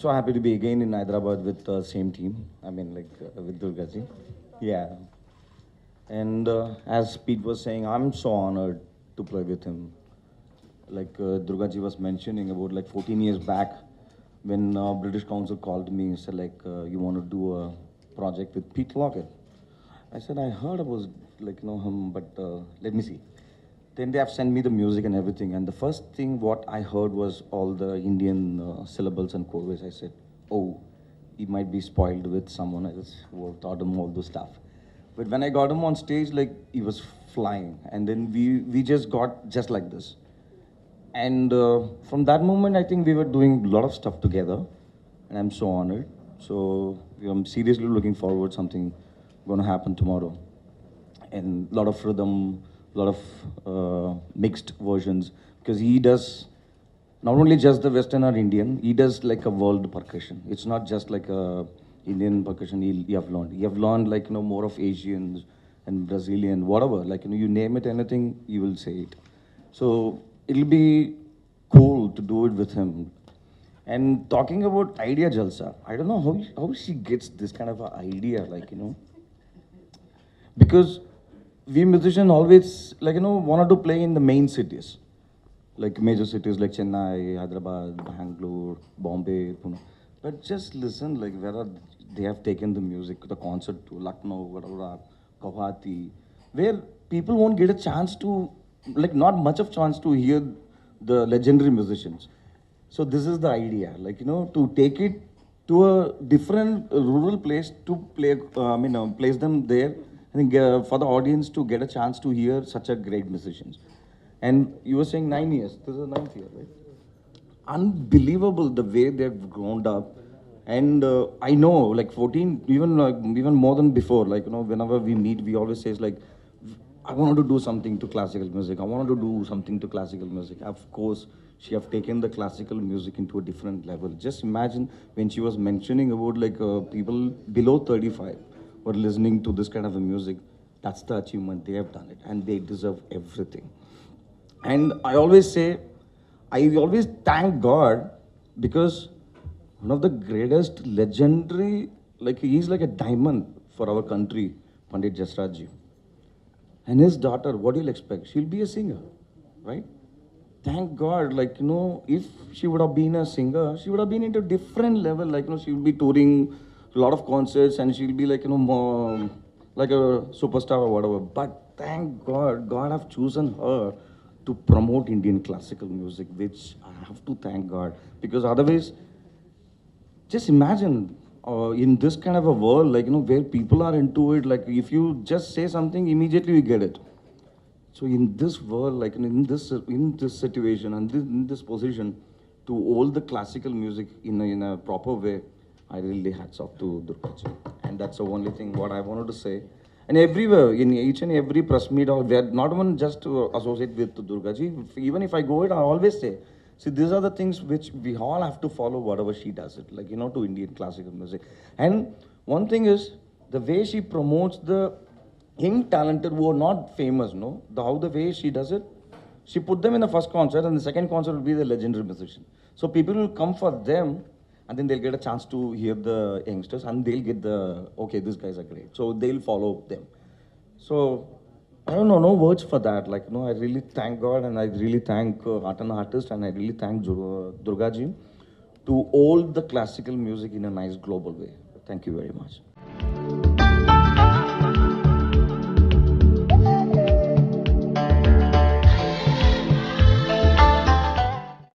So happy to be again in Hyderabad with the same team. I mean, like with Durgaji. Yeah. And as Pete was saying, I'm so honored to play with him. Like Durgaji was mentioning about like 14 years back when British Council called me and said like, you want to do a project with Pete Lockett. I said, I heard about like, him, but let me see. Then they have sent me the music and everything. And the first thing what I heard was all the Indian syllables and choruses. I said, oh, he might be spoiled with someone else who have taught him all this stuff. But when I got him on stage, like he was flying. And then we just got just like this. And from that moment, I think we were doing a lot of stuff together. And I'm so honored. So I'm seriously looking forward something going to happen tomorrow. And a lot of rhythm, a lot of mixed versions. Because he does not only just the Western or Indian, he does like a world percussion. It's not just like a Indian percussion you have learned. You have learned like, more of Asians and Brazilian, whatever. Like, you name it, anything, you will say it. So it'll be cool to do it with him. And talking about Idea Jalsa, I don't know how she gets this kind of a idea, like, because we musicians always, like, wanted to play in the main cities, like major cities like Chennai, Hyderabad, Bangalore, Bombay, Pune. But just listen, like, where are they have taken the music, the concert to Lucknow, Vadodara, Guwahati, where people won't get a chance to, like, not much of chance to hear the legendary musicians. So this is the idea, like, to take it to a different rural place to play, place them there, I think for the audience to get a chance to hear such a great musicians. And you were saying 9 years, this is the ninth year, right? Unbelievable the way they've grown up. And I know, like 14, even more than before, like, whenever we meet, we always say, like, I wanted to do something to classical music. I wanted to do something to classical music. Of course, she have taken the classical music into a different level. Just imagine when she was mentioning about like people below 35 were listening to this kind of a music. That's the achievement. They have done it, and they deserve everything. And I always say, I always thank God because one of the greatest legendary, like he's like a diamond for our country, Pandit Jasraj. And his daughter, what do you expect? She'll be a singer, right? Thank God, like, if she would have been a singer, she would have been into different level. Like, she'll be touring a lot of concerts and she'll be like, more like a superstar or whatever. But thank God, God have chosen her to promote Indian classical music, which I have to thank God. Because otherwise, just imagine in this kind of a world, like, where people are into it, like, if you just say something, immediately you get it. So in this world, like in this situation and in this position, to all the classical music in a proper way, I really hats off to Durgaji. And that's the only thing what I wanted to say. And everywhere, in each and every press meet, or where not even just to associate with Durgaji, even if I go it, I always say, see, these are the things which we all have to follow, whatever she does it, like, to Indian classical music. And one thing is, the way she promotes the young talented who are not famous, no? How the way she does it, she put them in the first concert, and the second concert will be the legendary musician. So people will come for them, and then they'll get a chance to hear the youngsters, and they'll get the, okay, these guys are great. So they'll follow them. So I don't know, no words for that. Like, I really thank God, and I really thank Art and Artist, and I really thank Durgaji to all the classical music in a nice global way. Thank you very much.